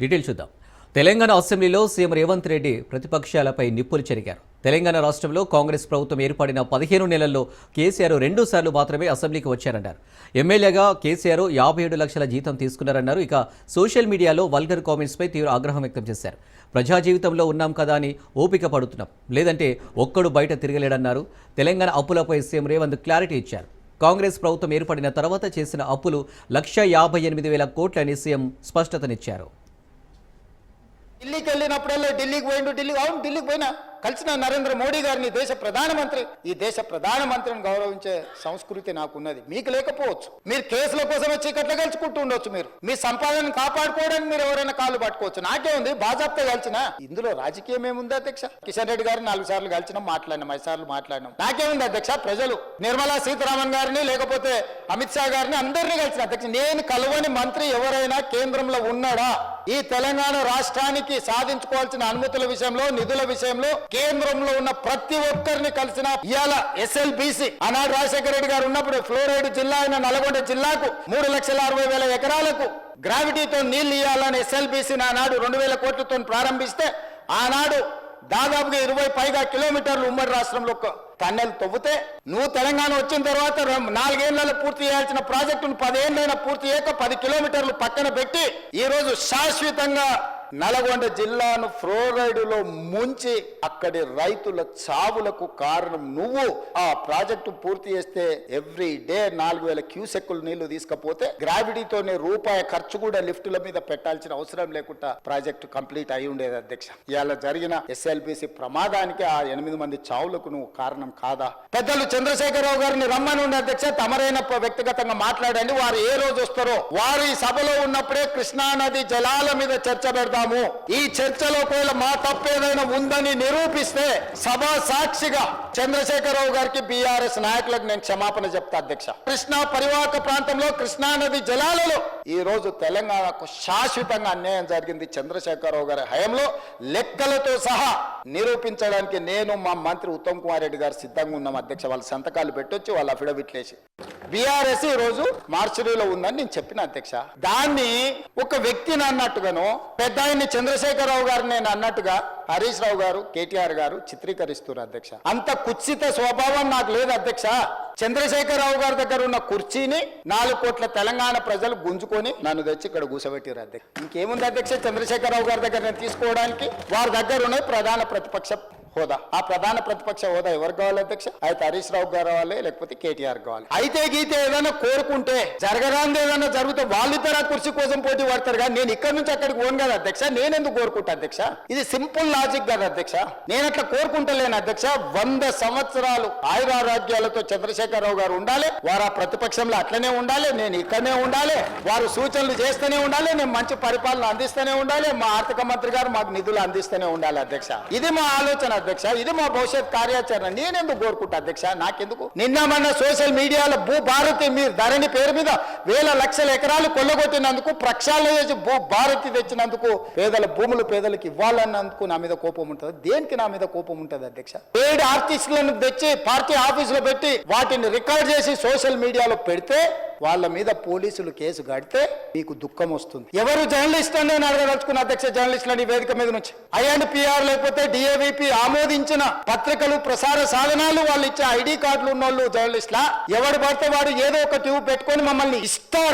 Detail చూద్దాం. తెలంగాణ అసెంబ్లీలో CM Revanth Reddy ప్రతిపక్షాలపై నిప్పులు చెరిగారు. తెలంగాణ రాష్ట్రంలో కాంగ్రెస్ ప్రభుత్వం ఏర్పడిన 15 నెలల్లో కేసీఆర్ 2 సార్లు మాత్రమే అసెంబ్లీకి వచ్చారన్నారు. ఎమ్మెల్యేగా కేసీఆర్ 57 లక్షల జీతం తీసుకున్నారన్నారు. ఇక సోషల్ మీడియాలో వల్గర్ కామెంట్స్పై తీవ్ర ఆగ్రహం వ్యక్తం చేశారు. ప్రజా జీవితంలో ఉన్నాం కదా అని ఓపిక పడుతున్నాం, లేదంటే ఒక్కడు బయట తిరగలేడన్నారు. తెలంగాణ అప్పులపై సీఎం రేవంత్ క్లారిటీ ఇచ్చారు. కాంగ్రెస్ ప్రభుత్వం ఏర్పడిన తర్వాత చేసిన అప్పులు 1,58,000 కోట్లని సీఎం స్పష్టతనిచ్చారు. ఢిల్లీకి వెళ్ళినప్పుడల్లా ఢిల్లీకి ఢిల్లీకి పోయినా కలిసిన నరేంద్ర మోడీ గారిని దేశ ప్రధానమంత్రి, ఈ దేశ ప్రధానమంత్రిని గౌరవించే సంస్కృతి నాకున్నది, మీకు లేకపోవచ్చు. మీరు కేసుల కోసం చీకట్లో గెలుచుకుంటూ ఉండొచ్చు, మీరు మీ సంపాదనను కాపాడుకోవడానికి మీరు ఎవరైనా కాళ్ళు పట్టుకోవచ్చు. నాకే ఉంది బాజాప్తా కలిసిన, ఇందులో రాజకీయం ఏముంది అధ్యక్ష? కిషన్ రెడ్డి గారిని 4 సార్లు కలిసినాం, మాట్లాడినాం, 5 సార్లు మాట్లాడినాం. నాకేముంది అధ్యక్ష? ప్రజలు నిర్మలా సీతారామన్ గారిని లేకపోతే అమిత్ షా గారిని అందరినీ కలిసిన అధ్యక్ష. నేను కలవని మంత్రి ఎవరైనా కేంద్రంలో ఉన్నాడా? ఈ తెలంగాణ రాష్ట్రానికి సాధించుకోవాల్సిన అనుమతుల విషయంలో, నిధుల విషయంలో కేంద్రంలో ఉన్న ప్రతి ఒక్కరిని కలిసిన ఇవాళ SLBC ఆనాడు రాజశేఖర రెడ్డి గారు ఉన్నప్పుడు ఫ్లోరైడ్ జిల్లా అయిన నల్గొండ జిల్లాకు 3,60,000 ఎకరాలకు గ్రావిటీతో నీళ్లు ఇవ్వాలని SLBC ఆనాడు 2,000 కోట్లతో ప్రారంభిస్తే ఆనాడు దాదాపుగా 20 పైగా కిలోమీటర్లు ఉమ్మడి రాష్ట్రంలో టన్నెల్ తవ్వుతే, నువ్వు తెలంగాణ వచ్చిన తర్వాత 4 ఏళ్లలో పూర్తి చేయాల్సిన ప్రాజెక్టును 10 ఏళ్ళైనా పూర్తి చేయక 10 కిలోమీటర్లు పక్కన పెట్టి ఈ రోజు శాశ్వతంగా నల్గొండ జిల్లాను ఫ్లోరైడ్లో ముంచి అక్కడి రైతుల చావులకు కారణం నువ్వు. ఆ ప్రాజెక్టు పూర్తి చేస్తే ఎవ్రీ డే 4,000 క్యూసెక్కులు నీళ్లు తీసుకపోతే గ్రావిటీతోనే రూపాయి ఖర్చు కూడా లిఫ్టుల మీద పెట్టాల్సిన అవసరం లేకుండా ప్రాజెక్టు కంప్లీట్ అయి ఉండేది అధ్యక్ష. ఇవాళ జరిగిన SLBC ప్రమాదానికి ఆ 8 మంది చావులకు నువ్వు కారణం కాదా? పెద్దలు చంద్రశేఖరరావు గారిని రమ్మని ఉండే అధ్యక్ష, తమరైన వ్యక్తిగతంగా మాట్లాడండి. వారు ఏ రోజు వస్తారో వారు ఈ సభలో ఉన్నప్పుడే కృష్ణా నది జలాల మీద చర్చ పెడతారు. ఈ చర్చలో ఒకవేళ మా తప్పేదైనా ఉందని నిరూపిస్తే సభా సాక్షిగా చంద్రశేఖరరావు గారికి, BRS నాయకులకు నేను క్షమాపణ చెప్తా అధ్యక్ష. కృష్ణా పరివాహక ప్రాంతంలో కృష్ణా నది జలాలలో ఈ రోజు తెలంగాణకు శాశ్వతంగా అన్యాయం జరిగింది చంద్రశేఖరరావు గారి హయాంలో. లెక్కలతో సహా నిరూపించడానికి నేను, మా మంత్రి ఉత్తమ్ కుమార్ రెడ్డి గారు సిద్ధంగా ఉన్నాం అధ్యక్ష. వాళ్ళ సంతకాలు పెట్టొచ్చు, వాళ్ళ అఫిడవిట్లు వేసి. BRS ఈ రోజు మార్చురీలో ఉందని నేను చెప్పిన అధ్యక్ష. దాన్ని ఒక వ్యక్తిని అన్నట్టుగానో, పెద్ద ఆయన్ని చంద్రశేఖరరావు గారిని నేను అన్నట్టుగా హరీష్ రావు గారు, KTR గారు చిత్రీకరిస్తున్నారు అధ్యక్ష. అంత కుత్సిత స్వభావం నాకు లేదు అధ్యక్ష. చంద్రశేఖరరావు గారి దగ్గర ఉన్న కుర్చీని 4 కోట్ల తెలంగాణ ప్రజలు గుంజుకొని నన్ను తెచ్చి ఇక్కడ కూర్చోబెట్టారు అధ్యక్ష. ఇంకేముంది అధ్యక్ష చంద్రశేఖరరావు గారి దగ్గర నేను తీసుకోవడానికి? వారి దగ్గర ఉన్న ప్రధాన ప్రతిపక్ష హోదా. ఆ ప్రధాన ప్రతిపక్ష హోదా ఎవరు కావాలి అధ్యక్ష? అయితే హరీష్ రావు గారు కావాలి, లేకపోతే KTR కావాలి. అయితే గీతే ఏదైనా కోరుకుంటే జరగరాంది ఏదైనా జరిగితే వాళ్ళిద్దరు ఆ కుర్చీ కోసం పోటీ పడతారు. కానీ నేను ఇక్కడ నుంచి అక్కడికి పోను కదా అధ్యక్ష. నేనెందుకు కోరుకుంటా అధ్యక్ష? ఇది సింపుల్ లాజిక్ కదా అధ్యక్ష. నేను అట్లా కోరుకుంటలేను అధ్యక్ష. 100 సంవత్సరాలు ఆయురారోగ్యాలతో చంద్రశేఖరరావు గారు ఉండాలి. వారు ఆ ప్రతిపక్షంలో అట్లనే ఉండాలి, నేను ఇక్కడనే ఉండాలి. వారు సూచనలు చేస్తూనే ఉండాలి, నేను మంచి పరిపాలన అందిస్తూనే ఉండాలి. మా ఆర్థిక మంత్రి గారు మాకు నిధులు అందిస్తూనే ఉండాలి అధ్యక్ష. ఇది మా ఆలోచన అధ్యక్ష. ఇది మా భవిష్యత్ కార్యాచరణ. నేనెందుకు కోరుకుంటా అధ్యక్ష? నాకెందుకు? నిన్న మన సోషల్ మీడియాలో భూభారతి మీరు ధరణి పేరు మీద వేల లక్షల ఎకరాలు కొల్లగొట్టినందుకు, ప్రక్షాళన చేసి భూభారతి తెచ్చినందుకు, పేదల భూములు పేదలకు ఇవ్వాలన్నందుకు నా మీద కోపం ఉంటుంది. దేనికి నా మీద కోపం ఉంటుంది అధ్యక్ష? పేడ్ ఆర్టిస్టులను తెచ్చి పార్టీ ఆఫీసులో పెట్టి వాటిని రికార్డ్ చేసి సోషల్ మీడియాలో పెడితే వాళ్ళ మీద పోలీసులు కేసు కడితే మీకు దుఃఖం వస్తుంది. ఎవరు జర్నలిస్ట్ అని నేను అడగదలుచుకున్న అధ్యక్ష. జర్నలిస్టులని వేదిక మీద నుంచి INPR లేకపోతే DAVP ఆమోదించిన పత్రికలు, ప్రసార సాధనాలు, వాళ్ళు ఇచ్చే ID కార్డులు ఉన్న వాళ్ళు జర్నలిస్టులా? ఎవడు పడితే వాడు ఏదో ఒక ట్యూబ్ పెట్టుకొని మమ్మల్ని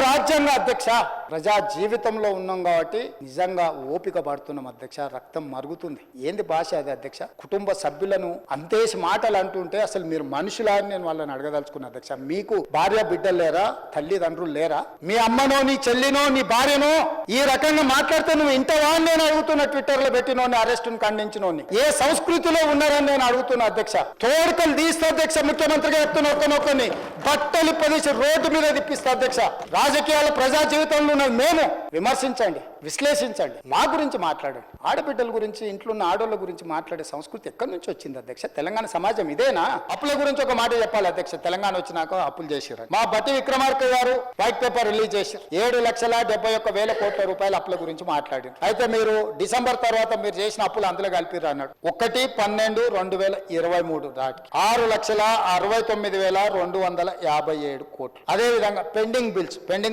రాజ్యంగా అధ్యక్ష. ప్రజా జీవితంలో ఉన్నాం కాబట్టి నిజంగా ఓపిక పడుతున్నాం అధ్యక్ష. రక్తం మరుగుతుంది. ఏంది భాష అది అధ్యక్ష? కుటుంబ సభ్యులను అంతేసి మాటలు అంటుంటే అసలు మీరు మనుషులా అని నేను వాళ్ళని అడగదలుచుకున్నా అధ్యక్ష. మీకు భార్య బిడ్డలు లేరా? తల్లిదండ్రులు లేరా? మీ అమ్మనో, నీ చెల్లినో, నీ భార్యనో ఈ రకంగా మాట్లాడితే నువ్వు ఇంటవా అని నేను అడుగుతున్నా. ట్విట్టర్లో పెట్టినోని, అరెస్టును ఖండించినోని ఏ సంస్కృతిలో ఉన్నారని నేను అడుగుతున్నా అధ్యక్ష. తోడుకలు తీస్తే అధ్యక్ష, ముఖ్యమంత్రిగా చెప్తున్న ఒక్కనొక్కని బట్టలు పదేసి రోడ్డు మీద తిప్పిస్తా అధ్యక్ష. రాజకీయాల ప్రజా జీవితంలో మేము విమర్శించండి, విశ్లేషించండి, మా గురించి మాట్లాడండి. ఆడబిడ్డల గురించి, ఇంట్లో ఉన్న ఆడోళ్ళ గురించి మాట్లాడే సంస్కృతి ఎక్కడి నుంచి వచ్చింది అధ్యక్ష? తెలంగాణ సమాజం ఇదేనా? అప్పుల గురించి ఒక మాట చెప్పాలి అధ్యక్ష. తెలంగాణ వచ్చినాక అప్పులు చేసిరు. మా బట్టి విక్రమార్క విక్రమార్క గారు వైట్ పేపర్ రిలీజ్ చేశారు. 7,71,000 కోట్ల రూపాయల అప్పుల గురించి మాట్లాడారు. అయితే మీరు డిసెంబర్ తర్వాత మీరు చేసిన అప్పులు అందులో కలిపిరు అన్నాడు. 1/12/2023 నాటికి 6,69,257 కోట్లు. అదే విధంగా పెండింగ్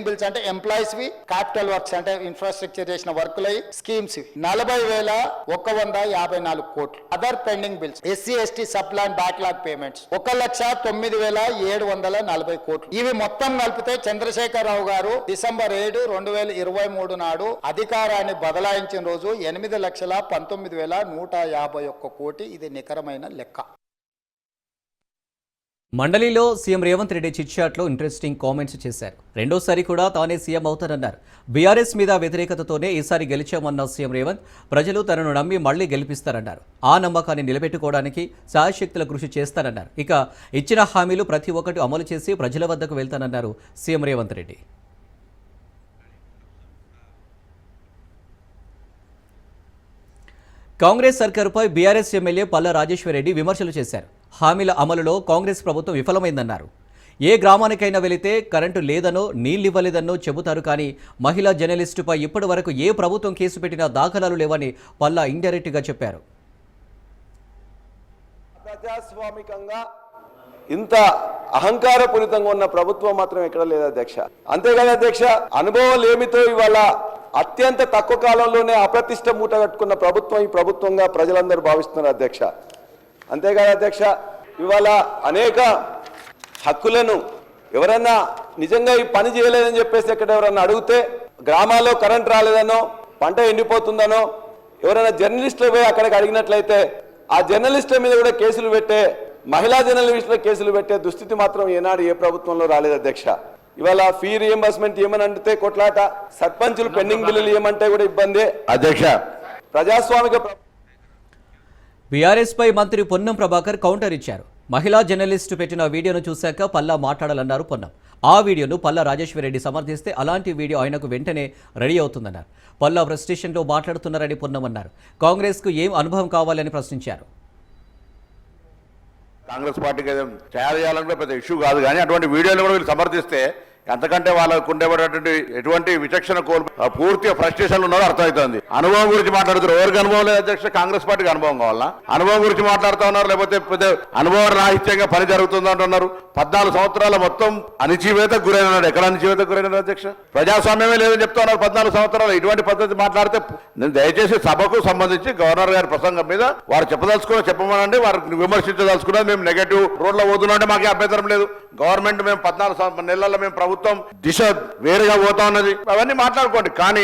బిల్స్ అంటే ఎంప్లాయీస్ వి, క్యాపిటల్ వర్క్స్ అంటే ఇన్ఫ్రాస్ట్రక్చర్ చేసిన వర్కులు, స్కీమ్స్ 40,154 కోట్లు. Other pending bills SC/ST sub plan backlog payments 1,09,740 కోట్లు. ఇవి మొత్తం కలిపితే చంద్రశేఖరరావు గారు డిసెంబర్ 7, 2023 నాడు అధికారాన్ని బదలాయించిన రోజు 8,19,151 కోటి. ఇది నికరమైన లెక్క. మండలిలో సీఎం రేవంత్ రెడ్డి చిట్చాట్లో ఇంట్రెస్టింగ్ కామెంట్స్ చేశారు. రెండోసారి కూడా తానే సీఎం అవుతారన్నారు. బీఆర్ఎస్ మీద వ్యతిరేకతతోనే ఈసారి గెలిచామన్న సీఎం రేవంత్ ప్రజలు తనను నమ్మి మళ్లీ గెలిపిస్తారన్నారు. ఆ నమ్మకాన్ని నిలబెట్టుకోవడానికి శాయశక్తుల కృషి చేస్తారన్నారు. ఇక ఇచ్చిన హామీలు ప్రతి ఒక్కటి అమలు చేసి ప్రజల వద్దకు వెళ్తానన్నారు సీఎం రేవంత్ రెడ్డి. కాంగ్రెస్ సర్కారుపై బీఆర్ఎస్ ఎమ్మెల్యే పల్లా రాజేశ్వరరెడ్డి విమర్శలు చేశారు. హామీల అమలులో కాంగ్రెస్ ప్రభుత్వం విఫలమైందన్నారు. ఏ గ్రామానికైనా వెళితే కరెంటు లేదనో నీళ్లివ్వలేదనో చెబుతారు, కానీ మహిళా జర్నలిస్టుపై ఇప్పటి వరకు ఏ ప్రభుత్వం కేసు పెట్టినా దాఖలాలు లేవని పల్లా ఇండైరెక్ట్గా చెప్పారు. ప్రజాస్వామికంగా ఇంత అహంకారపూరితంగా ఉన్న ప్రభుత్వం మాత్రం ఎక్కడ లేదు అధ్యక్ష. అంతేకాదు అధ్యక్ష, అనుభవం ఏమితో ఇవాళ అత్యంత తక్కువ కాలంలోనే అప్రతిష్ట మూట కట్టుకున్న ప్రభుత్వం ఈ ప్రభుత్వంగా ప్రజలందరూ భావిస్తున్నారు అధ్యక్ష. అంతేకాదు అధ్యక్ష, ఇవాళ అనేక హక్కులను ఎవరన్నా నిజంగా ఈ పని చేయలేదని చెప్పేసి ఎక్కడ ఎవరన్నా అడిగితే, గ్రామాల్లో కరెంట్ రాలేదనో పంట ఎండిపోతుందనో ఎవరైనా జర్నలిస్టులు పోయి అక్కడికి అడిగినట్లయితే ఆ జర్నలిస్టుల మీద కూడా కేసులు పెట్టే, మహిళా జర్నలిస్టుల కేసులు పెట్టే దుస్థితి మాత్రం ఏనాడు ఏ ప్రభుత్వంలో రాలేదు అధ్యక్ష. ఇవాళ ఫీ రియంబర్స్మెంట్ ఏమని అంటే కొట్లాట, సర్పంచులు పెండింగ్ బిల్లులు ఏమంటే కూడా ఇబ్బంది అధ్యక్ష. ప్రజాస్వామిక బీఆర్ఎస్ పై మంత్రి పొన్నం ప్రభాకర్ కౌంటర్ ఇచ్చారు. మహిళా జర్నలిస్టు పెట్టిన వీడియోను చూశాక పల్లా మాట్లాడాలన్నారు పొన్నం. ఆ వీడియోను పల్లా రాజేశ్వరరెడ్డి సమర్థిస్తే అలాంటి వీడియో ఆయనకు వెంటనే రెడీ అవుతుందన్నారు. పల్లా ఫ్రస్ట్రేషన్లో మాట్లాడుతున్నారని పొన్నం అన్నారు. కాంగ్రెస్కు ఏం అనుభవం కావాలని ప్రశ్నించారు. కాంగ్రెస్ పార్టీకి తయారు చేయాలంటే పెద్ద ఇష్యూ కాదు, కానీ అటువంటి వీడియోలు కూడా వీళ్ళు సమర్థిస్తే అంతకంటే వాళ్ళకు ఉండేటువంటి ఎటువంటి విచక్షణ పూర్తిగా ఫ్రస్ట్రేషన్ ఉన్నారో అర్థమవుతుంది. అనుభవం గురించి మాట్లాడుతారు. ఎవరికి అనుభవం లేదు అధ్యక్ష, కాంగ్రెస్ పార్టీకి అనుభవం కావాలా? అనుభవం గురించి మాట్లాడుతూ ఉన్నారు, లేకపోతే పెద్ద అనుభవ రాహిత్యంగా పని జరుగుతుంది అంటున్నారు. 14 సంవత్సరాల మొత్తం అణిచివేతకు గురైనాడు. ఎక్కడ అణిచివేతకు గురైనాడు అధ్యక్ష? ప్రజాస్వామ్యమే లేదని చెప్తా ఉన్నారు 14 సంవత్సరాలు. ఇటువంటి పద్ధతి మాట్లాడితే నేను దయచేసి సభకు సంబంధించి గవర్నర్ గారి ప్రసంగం మీద వారు చెప్పమనండి. వారికి విమర్శించదలుచుకున్నది మేము నెగటివ్ రోడ్లో పోతున్నట్టే మాకే అభ్యంతరం లేదు. గవర్నమెంట్ మేము 14 నెలల్లో మేము ప్రభుత్వం దిశ వేరుగా పోతా ఉన్నది, అవన్నీ మాట్లాడుకోండి. కానీ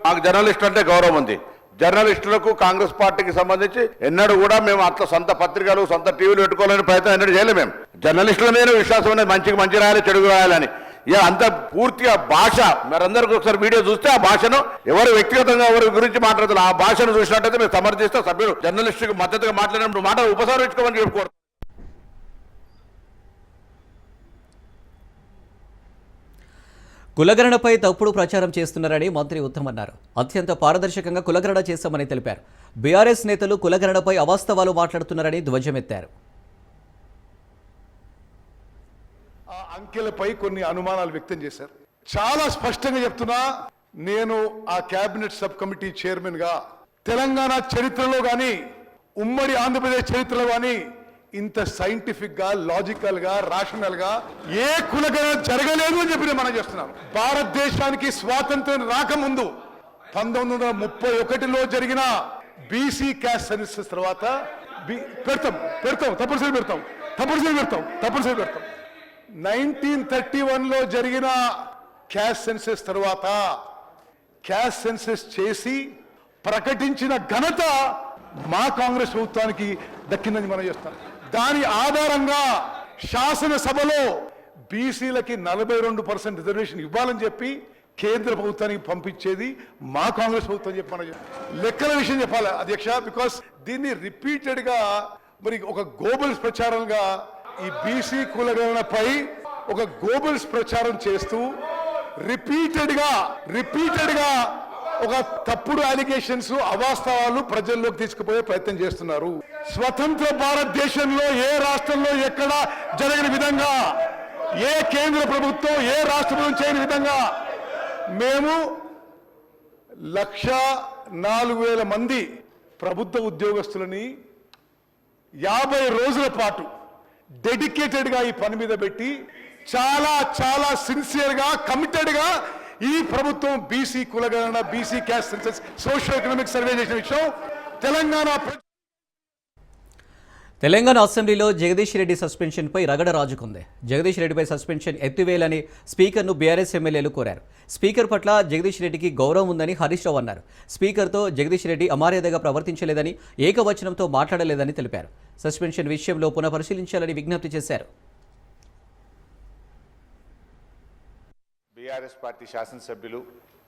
మాకు జర్నలిస్ట్ అంటే గౌరవం ఉంది. జర్నలిస్టులకు కాంగ్రెస్ పార్టీకి సంబంధించి ఎన్నడూ కూడా మేము అట్లా సొంత పత్రికలు సొంత టీవీలు పెట్టుకోవాలని ప్రయత్నం ఎన్నడూ చేయలేము. మేము జర్నలిస్టుల మీద విశ్వాసం అనేది మంచి రాయాలి, చెడుగు రాయాలని. ఇక అంత పూర్తిగా భాష మరందరికీ ఒకసారి వీడియో చూస్తే ఆ భాషను ఎవరు వ్యక్తిగతంగా ఎవరి గురించి మాట్లాడుతున్నారు ఆ భాషను చూసినట్టయితే మేము సమర్థిస్తే సభ్యులు జర్నలిస్టుకు మద్దతుగా మాట్లాడినప్పుడు మాట ఉపసంహరించుకోమని చెప్పుకోరు. కులగణనపై తప్పుడు ప్రచారం చేస్తున్నారని మంత్రి ఉత్తమ్ అన్నారు. అత్యంత పారదర్శకంగా కులగణన చేశామని తెలిపారు. బీఆర్ఎస్ నేతలు కులగణనపై అవాస్తవాలు మాట్లాడుతున్నారని ధ్వజమెత్తారు. ఆ అంకెలపై కొన్ని అనుమానాలు వ్యక్తం చేశారు. చాలా స్పష్టంగా చెప్తున్నా, నేను ఆ కేబినెట్ సబ్ కమిటీ చైర్మన్ గా తెలంగాణ చరిత్రలో గాని ఉమ్మడి ఆంధ్రప్రదేశ్ చరిత్రలో గాని ఇంత సైంటిఫిక్ గా లాజికల్ గా రాషనల్ గా ఏ కులగణన జరగలేదు అని చెప్పి మనం చేస్తున్నాం. భారతదేశానికి స్వాతంత్ర్యం రాకముందు 1931లో జరిగిన బీసీ క్యాస్ట్ సెన్సస్ తర్వాత తప్పనిసరి పెడతాం 1931లో జరిగిన క్యాస్ట్ సెన్సస్ తర్వాత క్యాస్ట్ సెన్సస్ చేసి ప్రకటించిన ఘనత మా కాంగ్రెస్ ప్రభుత్వానికి దక్కిందని మనం చేస్తాం. దాని ఆధారంగా శాసనసభలో బీసీలకి 42% రిజర్వేషన్ ఇవ్వాలని చెప్పి కేంద్ర ప్రభుత్వానికి పంపించేది మా కాంగ్రెస్ ప్రభుత్వం చెప్పి మనం లెక్కల విషయం చెప్పాలి అధ్యక్ష. బికాస్ దీన్ని రిపీటెడ్ గా మరి ఒక గోబల్స్ ప్రచారంగా ఈ బీసీ కులగణనపై ఒక గోబల్స్ ప్రచారం చేస్తూ రిపీటెడ్ గా ఒక తప్పుడు అలిగేషన్స్ అవాస్తవాలు ప్రజల్లోకి తీసుకుపోయే ప్రయత్నం చేస్తున్నారు. స్వతంత్ర భారతదేశంలో ఏ రాష్ట్రంలో ఎక్కడ జరగని విధంగా ఏ కేంద్ర ప్రభుత్వం ఏ రాష్ట్ర ప్రభుత్వం చేయని విధంగా మేము 1,04,000 మంది ప్రభుత్వ ఉద్యోగస్తులని 50 రోజుల పాటు డెడికేటెడ్గా ఈ పని మీద పెట్టి చాలా చాలా సిన్సియర్గా కమిటెడ్గా ఈ ప్రభుత్వం బీసీ కులగణన, BC caste census, socio economic survey చేసిన విషయం తెలంగాణ అసెంబ్లీలో జగదీష్ రెడ్డి సస్పెన్షన్పై రగడ రాజుకుంది. జగదీష్ రెడ్డిపై సస్పెన్షన్ ఎత్తివేయాలని స్పీకర్ను బీఆర్ఎస్ ఎమ్మెల్యేలు కోరారు. స్పీకర్ పట్ల జగదీష్ రెడ్డికి గౌరవం ఉందని హరీష్ రావు అన్నారు. స్పీకర్తో జగదీష్ రెడ్డి అమర్యాదగా ప్రవర్తించలేదని, ఏకవచనంతో మాట్లాడలేదని తెలిపారు. సస్పెన్షన్ విషయంలో పునఃపరిశీలించాలని విజ్ఞప్తి చేశారు. బీఆర్ఎస్ పార్టీ శాసనసభ్యులు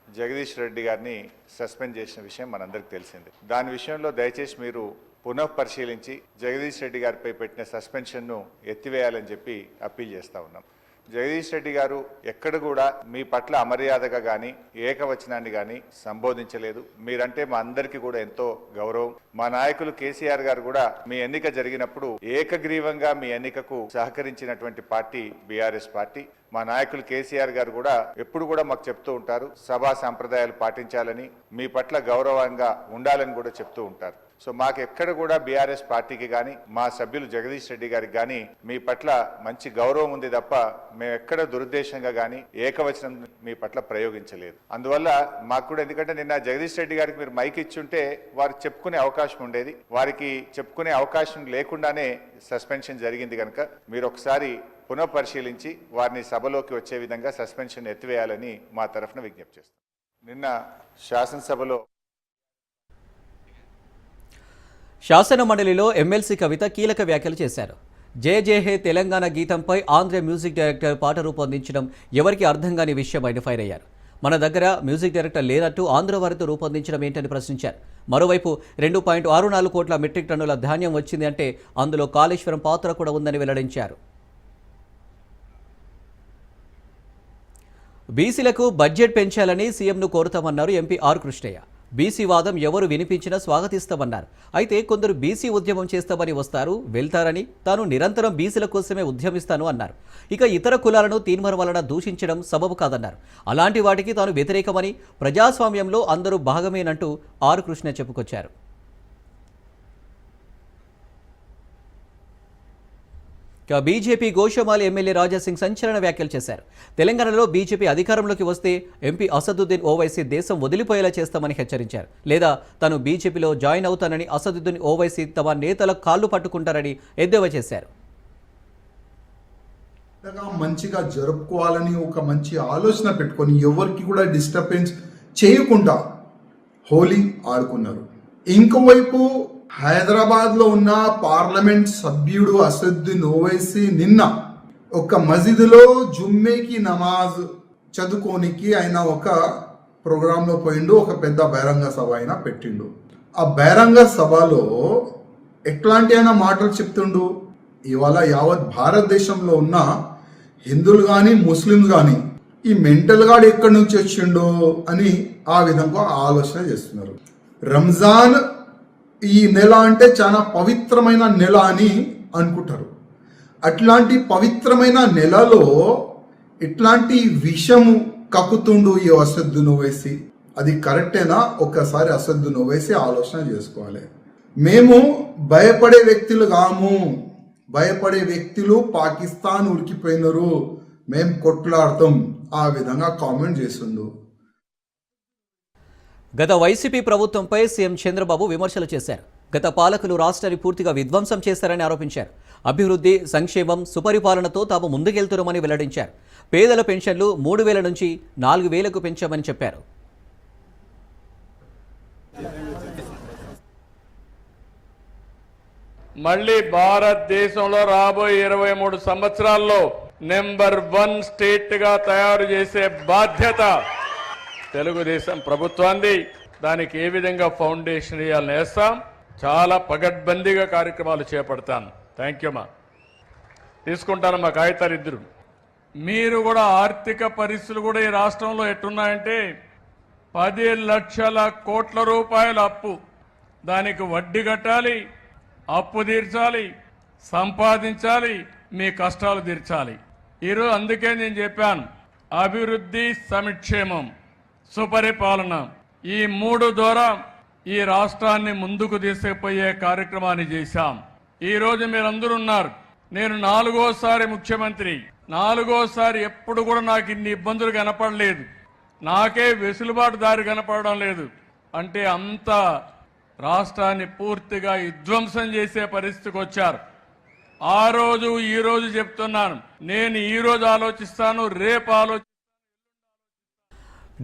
జగదీష్ రెడ్డి గారిని సస్పెండ్ చేసిన విషయం మనందరికీ తెలిసిందే. దాని విషయంలో దయచేసి మీరు పునఃపరిశీలించి జగదీష్ రెడ్డి గారిపై పెట్టిన సస్పెన్షన్ను ఎత్తివేయాలని చెప్పి అప్పీల్ చేస్తా ఉన్నాం. జగదీష్ రెడ్డి గారు ఎక్కడ కూడా మీ పట్ల అమర్యాదగా కానీ ఏకవచనాన్ని కానీ సంబోధించలేదు. మీరంటే మా అందరికీ కూడా ఎంతో గౌరవం. మా నాయకులు కేసీఆర్ గారు కూడా మీ ఎన్నిక జరిగినప్పుడు ఏకగ్రీవంగా మీ ఎన్నికకు సహకరించినటువంటి పార్టీ బీఆర్ఎస్ పార్టీ. మా నాయకులు కేసీఆర్ గారు కూడా ఎప్పుడు కూడా మాకు చెప్తూ ఉంటారు, సభా సంప్రదాయాలు పాటించాలని, మీ పట్ల గౌరవంగా ఉండాలని కూడా చెప్తూ ఉంటారు. సో మాకు ఎక్కడ కూడా బీఆర్ఎస్ పార్టీకి కానీ మా సభ్యులు జగదీష్ రెడ్డి గారికి కానీ మీ పట్ల మంచి గౌరవం ఉంది తప్ప మేము ఎక్కడ దురుద్దేశంగా కానీ ఏకవచనం మీ పట్ల ప్రయోగించలేదు. అందువల్ల మాకు కూడా, ఎందుకంటే నిన్న జగదీష్ రెడ్డి గారికి మీరు మైక్ ఇచ్చుంటే వారు చెప్పుకునే అవకాశం ఉండేది. వారికి చెప్పుకునే అవకాశం లేకుండానే సస్పెన్షన్ జరిగింది కనుక మీరు ఒకసారి పునఃపరిశీలించి వారిని సభలోకి వచ్చే విధంగా సస్పెన్షన్ ఎత్తివేయాలని మా తరఫున విజ్ఞప్తి చేస్తాం. నిన్న శాసన మండలిలో ఎమ్మెల్సీ కవిత కీలక వ్యాఖ్యలు చేశారు. జయ జయ హే తెలంగాణ గీతంపై ఆంధ్ర మ్యూజిక్ డైరెక్టర్ పాట రూపొందించడం ఎవరికి అర్థం కాని విషయం ఆయన ఫైర్ అయ్యారు. మన దగ్గర మ్యూజిక్ డైరెక్టర్ లేనట్టు ఆంధ్ర వారితో రూపొందించడం ఏంటని ప్రశ్నించారు. మరోవైపు 2.64 కోట్ల మెట్రిక్ టన్నుల ధాన్యం వచ్చింది అంటే అందులో కాళేశ్వరం పాత్ర కూడా ఉందని వెల్లడించారు. బీసీలకు బడ్జెట్ పెంచాలని సీఎంను కోరుతామన్నారు ఎంపీ ఆర్ కృష్ణయ్య. బీసీ వాదం ఎవరు వినిపించినా స్వాగతిస్తామన్నారు. అయితే కొందరు బీసీ ఉద్యమం చేస్తామని వస్తారు, వెళ్తారని, తాను నిరంతరం బీసీల కోసమే ఉద్యమిస్తాను అన్నారు. ఇక ఇతర కులాలను తీర్మానం వలన దూషించడం సబబు కాదన్నారు. అలాంటి వాటికి తాను వ్యతిరేకమని, ప్రజాస్వామ్యంలో అందరూ భాగమేనంటూ ఆర్ కృష్ణ చెప్పుకొచ్చారు. బీజేపీ గోషమాలి ఎమ్మెల్యే రాజాసింగ్ సంచలన వ్యాఖ్యలు చేశారు. తెలంగాణలో బీజేపీ అధికారంలోకి వస్తే ఎంపీ అసదుద్దీన్ ఓవైసీ దేశం వదిలిపోయేలా చేస్తామని హెచ్చరించారు. లేదా తాను బీజేపీలో జాయిన్ అవుతానని అసదుద్దీన్ ఓవైసీ తమ నేతల కాళ్లు పట్టుకుంటారని ఎద్దేవా చేశారు. మంచిగా జరుపుకోవాలని ఒక మంచి ఆలోచన పెట్టుకొని ఎవరికి కూడా డిస్టర్బెన్స్ చేయకుండా హోలీ ఆడుకున్నారు. ఇంకోవైపు హైదరాబాద్లో ఉన్న పార్లమెంట్ సభ్యుడు అసదుద్దీన్ ఓవైసీ నిన్న ఒక మసీదులో జుమ్మేకి నమాజ్ చదువుకోనికి ఆయన ఒక ప్రోగ్రాంలో పోయిండు. ఒక పెద్ద బహిరంగ సభ అయినా పెట్టిండు. ఆ బహిరంగ సభలో ఎట్లాంటి అయినా మాటలు చెప్తుండు. ఇవాళ యావత్ భారతదేశంలో ఉన్న హిందువులు కానీ ముస్లిమ్స్ కానీ ఈ మెంటల్ గాడు ఎక్కడి నుంచి వచ్చిండో అని ఆ విధంగా ఆలోచన చేస్తున్నారు. రంజాన్ ఈ నెల అంటే చాలా పవిత్రమైన నెల అని అనుకుంటారు. అట్లాంటి పవిత్రమైన నెలలో ఇట్లాంటి విషము కక్కుతుండు ఈ అసదుద్దీన్ ఓవైసీ. అది కరెక్టేనా? ఒక్కసారి అసదుద్దీన్ ఓవైసీ ఆలోచన చేసుకోవాలి. మేము భయపడే వ్యక్తులు కాము. భయపడే వ్యక్తులు పాకిస్తాన్ ఉరికిపోయినారు, మేము కొట్లాడతాం, ఆ విధంగా కామెంట్ చేస్తుండు. గత వైసీపీ ప్రభుత్వంపై సీఎం చంద్రబాబు విమర్శలు చేశారు. గత పాలకులు రాష్ట్రాన్ని పూర్తిగా విధ్వంసం చేశారని ఆరోపించారు. అభివృద్ధి, సంక్షేమం, సుపరిపాలనతో తాము ముందుకెళ్తున్నామని వెల్లడించారు. పేదల పెన్షన్లు 3,000 నుంచి 4,000కు పెంచామని చెప్పారు. మళ్ళీ భారతదేశంలో రాబోయే 23 సంవత్సరాల్లో నెంబర్ 1 స్టేట్ గా తయారు చేసే బాధ్యత తెలుగుదేశం ప్రభుత్వాన్ని. దానికి ఏ విధంగా ఫౌండేషన్ వేయాలని వేస్తాం. చాలా పగడ్బందీగా కార్యక్రమాలు చేపడతాను. Thank you. తీసుకుంటాను మా కాగితాలు ఇద్దరు. మీరు కూడా ఆర్థిక పరిస్థితులు కూడా ఈ రాష్ట్రంలో ఎట్టున్నాయంటే 10 లక్షల కోట్ల రూపాయల అప్పు, దానికి వడ్డీ కట్టాలి, అప్పు తీర్చాలి, సంపాదించాలి, మీ కష్టాలు తీర్చాలి. ఈరోజు అందుకే నేను చెప్పాను, అభివృద్ధి, సంక్షేమం, సుపరిపాలన, ఈ 3 ద్వారా ఈ రాష్ట్రాన్ని ముందుకు తీసుకుపోయే కార్యక్రమాన్ని చేశాం. ఈరోజు మీరందరూ ఉన్నారు. నేను 4వ ముఖ్యమంత్రి. 4వ ఎప్పుడు కూడా నాకు ఇన్ని ఇబ్బందులు కనపడలేదు. నాకే వెసులుబాటు దారి కనపడడం లేదు. అంటే అంత రాష్ట్రాన్ని పూర్తిగా విధ్వంసం చేసే పరిస్థితికి వచ్చారు. ఆ రోజు ఈ రోజు చెప్తున్నాను, నేను ఈ రోజు ఆలోచిస్తాను, రేపు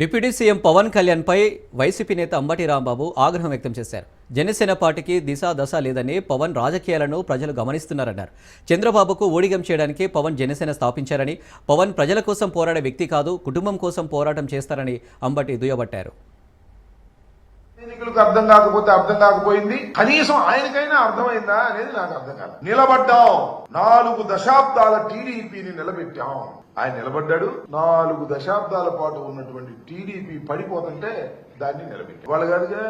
డిప్యూటీ సీఎం పవన్ కళ్యాణ్పై వైసీపీ నేత అంబటి రాంబాబు ఆగ్రహం వ్యక్తం చేశారు. జనసేన పార్టీకి దశ లేదని పవన్ రాజకీయాలను ప్రజలు గమనిస్తున్నారన్నారు. చంద్రబాబుకు ఊడిగం చేయడానికి పవన్ జనసేన స్థాపించారని, పవన్ ప్రజల కోసం పోరాడే వ్యక్తి కాదు, కుటుంబం కోసం పోరాటం చేస్తారని అంబటి దుయ్యబట్టారు. ఎన్నికలకు అర్థం కాకపోతే అర్థం కాకపోయింది, కనీసం ఆయనకైనా అర్థమైందా అనేది నాకు అర్థం కాదు. నిలబడ్డాం, 4 దశాబ్దాల టీడీపీని నిలబెట్టాం. ఆయన నిలబడ్డాడు. 4 దశాబ్దాల పాటు ఉన్నటువంటి టీడీపీ పడిపోతుంటే దాన్ని నిలబెట్టాం. వాళ్ళు కాదుగా,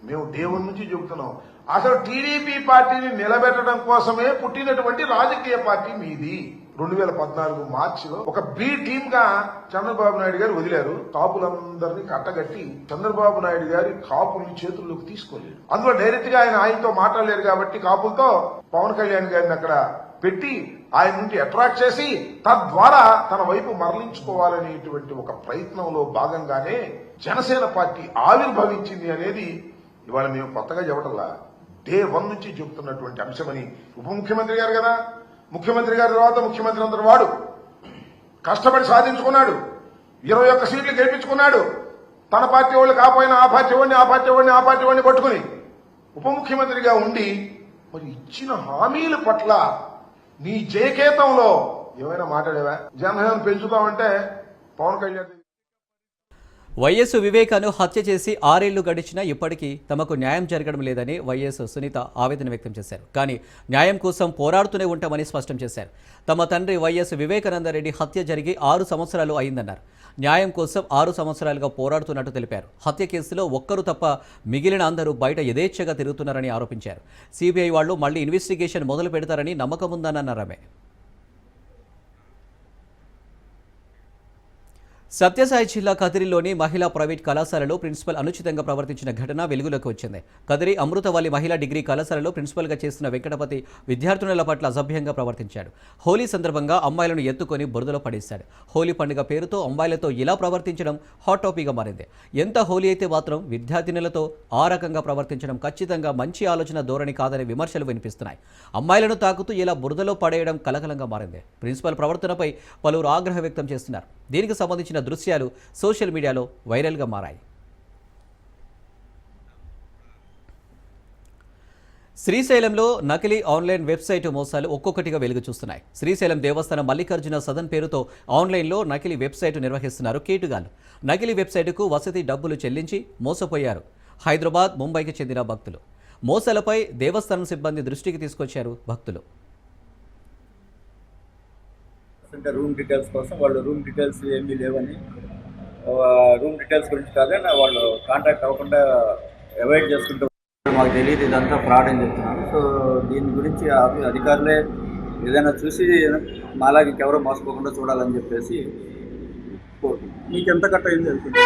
మేము దేవుడి నుంచి చెబుతున్నాం. అసలు టీడీపీ పార్టీని నిలబెట్టడం కోసమే పుట్టినటువంటి రాజకీయ పార్టీ మీది. 2014 మార్చిలో ఒక బి టీమ్ గా చంద్రబాబు నాయుడు గారు వదిలారు. కాపులందరినీ కట్టగట్టి చంద్రబాబు నాయుడు గారి కాపుల్ని చేతుల్లోకి తీసుకోలేరు. అందులో డైరెక్ట్ గా ఆయనతో మాట్లాడలేరు కాబట్టి కాపులతో పవన్ కళ్యాణ్ గారిని అక్కడ పెట్టి ఆయన నుండి అట్రాక్ట్ చేసి తద్వారా తన వైపు మరలించుకోవాలనేటువంటి ఒక ప్రయత్నంలో భాగంగానే జనసేన పార్టీ ఆవిర్భవించింది అనేది ఇవాళ మేము కొత్తగా చెప్పటంలా, డే 1 నుంచి చెబుతున్నటువంటి అంశమని. ఉప ముఖ్యమంత్రి గారు కదా, ముఖ్యమంత్రి గారి తర్వాత ముఖ్యమంత్రి అందరు వాడు కష్టపడి సాధించుకున్నాడు. 21 సీట్లు గెలిపించుకున్నాడు. తన పార్టీ వాళ్ళు కాపోయినా ఆ పార్టీ వాడిని పట్టుకుని ఉప ముఖ్యమంత్రిగా ఉండి మరి ఇచ్చిన హామీల పట్ల నీ జయకేతంలో ఏమైనా మాట్లాడేవా? జనసేన పెంచుతామంటే పవన్ కళ్యాణ్ వైఎస్ వివేకాను హత్య చేసి 6 ఏళ్లు గడిచినా ఇప్పటికీ తమకు న్యాయం జరగడం లేదని వైఎస్ సునీత ఆవేదన వ్యక్తం చేశారు. కానీ న్యాయం కోసం పోరాడుతూనే ఉంటామని స్పష్టం చేశారు. తమ తండ్రి వైఎస్ వివేకానందరెడ్డి హత్య జరిగి 6 సంవత్సరాలు అయిందన్నారు. న్యాయం కోసం 6 సంవత్సరాలుగా పోరాడుతున్నట్టు తెలిపారు. హత్య కేసులో ఒక్కరు తప్ప మిగిలిన అందరూ బయట యథేచ్ఛగా తిరుగుతున్నారని ఆరోపించారు. సిబిఐ వాళ్ళు మళ్లీ ఇన్వెస్టిగేషన్ మొదలు పెడతారని నమ్మకం ఉందన్నారు ఆమె. సత్యసాయి జిల్లా కదిరిలోని మహిళా ప్రైవేట్ కళాశాలలో ప్రిన్సిపల్ అనుచితంగా ప్రవర్తించిన ఘటన వెలుగులోకి వచ్చింది. కదిరి అమృతవల్లి మహిళా డిగ్రీ కళాశాలలో ప్రిన్సిపల్గా చేస్తున్న వెంకటపతి విద్యార్థినుల పట్ల అసభ్యంగా ప్రవర్తించాడు. హోలీ సందర్భంగా అమ్మాయిలను ఎత్తుకొని బురదలో పడేశాడు. హోలీ పండుగ పేరుతో అమ్మాయిలతో ఇలా ప్రవర్తించడం హాట్ టాపిక్గా మారింది. ఎంత హోలీ అయితే మాత్రం విద్యార్థినులతో ఆ రకంగా ప్రవర్తించడం ఖచ్చితంగా మంచి ఆలోచన ధోరణి కాదనే విమర్శలు వినిపిస్తున్నాయి. అమ్మాయిలను తాకుతూ ఇలా బురదలో పడేయడం కలకలంగా మారింది. ప్రిన్సిపల్ ప్రవర్తనపై పలువురు ఆగ్రహం వ్యక్తం చేస్తున్నారు. దీనికి సంబంధించిన దృశ్యాలు సోషల్ మీడియాలో వైరల్గా మారాయి. శ్రీశైలంలో నకిలీ ఆన్లైన్ వెబ్సైట్ మోసాలు ఒక్కొక్కటిగా వెలుగు చూస్తున్నాయి. శ్రీశైలం దేవస్థానం మల్లికార్జున సదన్ పేరుతో ఆన్లైన్లో నకిలీ వెబ్సైట్ నిర్వహిస్తున్నారు కేటుగాళ్లు. నకిలీ వెబ్సైటుకు వసతి డబ్బులు చెల్లించి మోసపోయారు హైదరాబాద్, ముంబైకి చెందిన భక్తులు. మోసాలపై దేవస్థానం సిబ్బంది దృష్టికి తీసుకొచ్చారు భక్తులు. రూమ్ డీటెయిల్స్ కోసం వాళ్ళు రూమ్ డీటెయిల్స్ ఏమీ లేవని, రూమ్ డీటెయిల్స్ గురించి కాదని వాళ్ళు కాంటాక్ట్ అవ్వకుండా అవాయిడ్ చేసుకుంటూ మాకు తెలియదు ఇదంతా ఫ్రాడ్ అని చెప్తున్నాను. సో దీని గురించి అధికారులే ఏదైనా చూసి మాలాగా ఇంకెవరో మోసపోకుండా చూడాలని చెప్పేసి. మీకు ఎంత కట్ అయింది అనుకుంటే?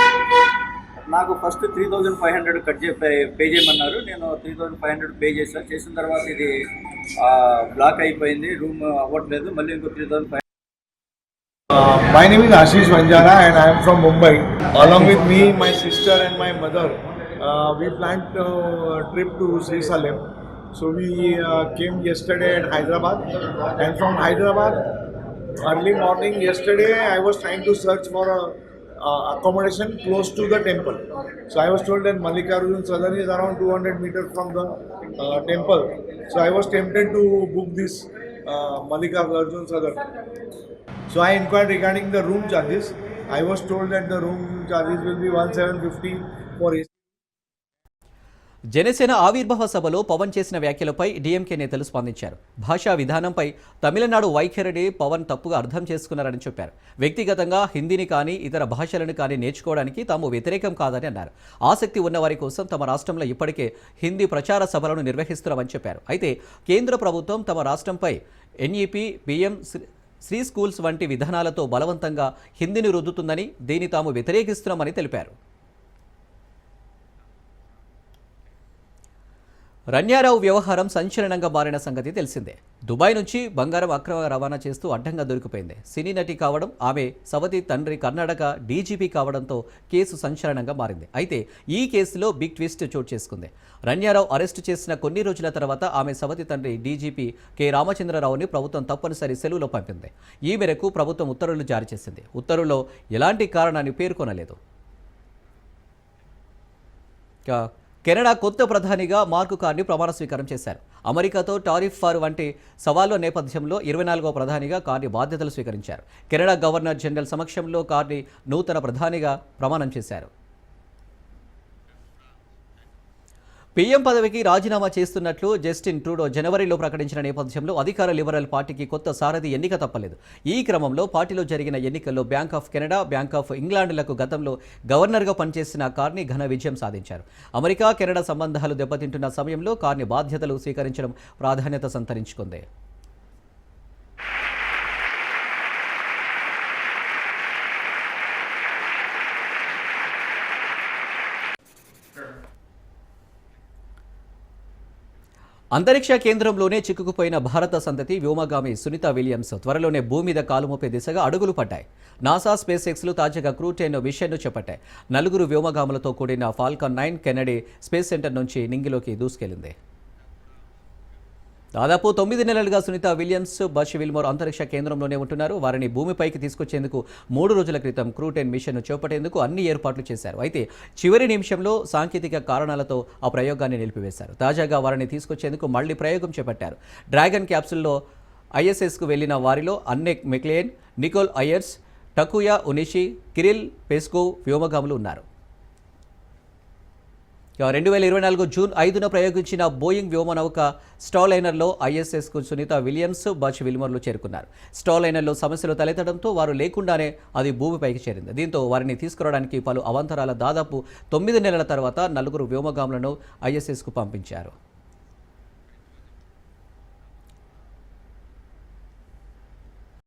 నాకు ఫస్ట్ 3500 పే చేయమన్నారు. నేను 3500 పే చేశాను. చేసిన తర్వాత ఇది బ్లాక్ అయిపోయింది, రూమ్ అవ్వట్లేదు. మళ్ళీ ఇంకో 3500. My name is Ashish Vanjara and I am from Mumbai. Along with me, my sister and my mother, we planned a trip to Srisalam. So we came yesterday at Hyderabad, and from Hyderabad, early morning yesterday, I was trying to search for a accommodation close to the temple. So I was told that Mallikarjun Sadan is around 200 meters from the temple. So I was tempted to book this Mallikarjun Sadan. So I inquired regarding the room charges. I was told that the room charges will be 1750 for AC. Janasena ఆవిర్భావ సభలో పవన్ చేసిన వ్యాఖ్యలపై DMK నేతలు స్పందించారు. భాషా విధానంపై తమిళనాడు వైఖరిని పవన్ తప్పుగా అర్థం చేసుకున్నారని చెప్పారు. వ్యక్తిగతంగా హిందీని కానీ ఇతర భాషలను కానీ నేర్చుకోవడానికి తాము వ్యతిరేకం కాదని అన్నారు. ఆసక్తి ఉన్నవారి కోసం తమ రాష్ట్రంలో ఇప్పటికే హిందీ ప్రచార సభలను నిర్వహిస్తున్నామని చెప్పారు. అయితే కేంద్ర ప్రభుత్వం తమ రాష్ట్రంపై ఎన్ఈపీ, ఫ్రీ స్కూల్స్ వంటి విధానాలతో బలవంతంగా హిందీని రుద్దుతుందని దీన్ని తాము వ్యతిరేకిస్తున్నామని తెలిపారు. రన్యారావు వ్యవహారం సంచలనంగా మారిన సంగతి తెలిసిందే. దుబాయ్ నుంచి బంగారం అక్రమ రవాణా చేస్తూ అడ్డంగా దొరికిపోయింది. సినీ నటి కావడం, ఆమె సవతి తండ్రి కర్ణాటక డీజీపీ కావడంతో కేసు సంచలనంగా మారింది. అయితే ఈ కేసులో బిగ్ ట్విస్ట్ చోటు చేసుకుంది. రన్యారావు అరెస్టు చేసిన కొన్ని రోజుల తర్వాత ఆమె సవతి తండ్రి డీజీపీ కె రామచంద్రరావుని ప్రభుత్వం తప్పనిసరి సెలవులో పంపింది. ఈ మేరకు ప్రభుత్వం ఉత్తర్వులు జారీ చేసింది. ఉత్తర్వుల్లో ఎలాంటి కారణాన్ని పేర్కొనలేదు. కెనడా కొత్త ప్రధానిగా మార్క్ కార్నీ ప్రమాణ స్వీకారం చేశారు. అమెరికాతో టారిఫ్ వార్ వంటి సవాళ్ల నేపథ్యంలో 24వ ప్రధానిగా కార్నీ బాధ్యతలు స్వీకరించారు. కెనడా గవర్నర్ జనరల్ సమక్షంలో కార్నీ నూతన ప్రధానిగా ప్రమాణం చేశారు. పీఎం పదవికి రాజీనామా చేస్తున్నట్లు జస్టిన్ ట్రూడో జనవరిలో ప్రకటించిన నేపథ్యంలో అధికార లిబరల్ పార్టీకి కొత్త సారథి ఎన్నిక తప్పలేదు. ఈ క్రమంలో పార్టీలో జరిగిన ఎన్నికల్లో bank of Canada, bank of ఇంగ్లాండ్లకు గతంలో గవర్నర్గా పనిచేసిన కార్నీ ఘన విజయం సాధించారు. అమెరికా కెనడా సంబంధాలు దెబ్బతింటున్న సమయంలో కార్నీ బాధ్యతలు స్వీకరించడం ప్రాధాన్యత సంతరించుకుంది. అంతరిక్ష కేంద్రంలోనే చిక్కుకుపోయిన భారత సంతతి వ్యోమగామి సునీత విలియమ్స్ త్వరలోనే భూమి మీద కాలుమోపే దిశగా అడుగులు పడ్డాయి. నాసా, స్పేస్ ఎక్స్లు తాజాగా క్రూ-10 మిషన్ను చేపట్టాయి. 4 వ్యోమగాములతో కూడిన ఫాల్కన్ 9 కెనడీ స్పేస్ సెంటర్ నుంచి నింగిలోకి దూసుకెళ్లింది. దాదాపు 9 నెలలుగా సునీత విలియమ్స్, బష్ విల్మోర్ అంతరిక్ష కేంద్రంలోనే ఉంటున్నారు. వారిని భూమిపైకి తీసుకొచ్చేందుకు 3 రోజుల క్రితం క్రూ-10 మిషన్ను చేపట్టేందుకు అన్ని ఏర్పాట్లు చేశారు. అయితే చివరి నిమిషంలో సాంకేతిక కారణాలతో ఆ ప్రయోగాన్ని నిలిపివేశారు. తాజాగా వారిని తీసుకొచ్చేందుకు మళ్లీ ప్రయోగం చేపట్టారు. డ్రాగన్ క్యాప్సూల్లో ఐఎస్ఎస్కు వెళ్లిన వారిలో Anne McClain, Nichole Ayers, Takuya Onishi, Kirill Peskov వ్యోమగాములు ఉన్నారు. 2024 జూన్ 5న ప్రయోగించిన బోయింగ్ వ్యోమనౌక స్టార్లైనర్లో ఐఎస్ఎస్కు సునీత విలియమ్స్, బచ్ విల్మోర్లు చేరుకున్నారు. స్టార్లైనర్లో సమస్యలు తలెత్తడంతో వారు లేకుండానే అది భూమిపైకి చేరింది. దీంతో వారిని తీసుకురావడానికి పలు అవాంతరాల దాదాపు 9 నెలల తర్వాత 4 వ్యోమగాములను ఐఎస్ఎస్కు పంపించారు.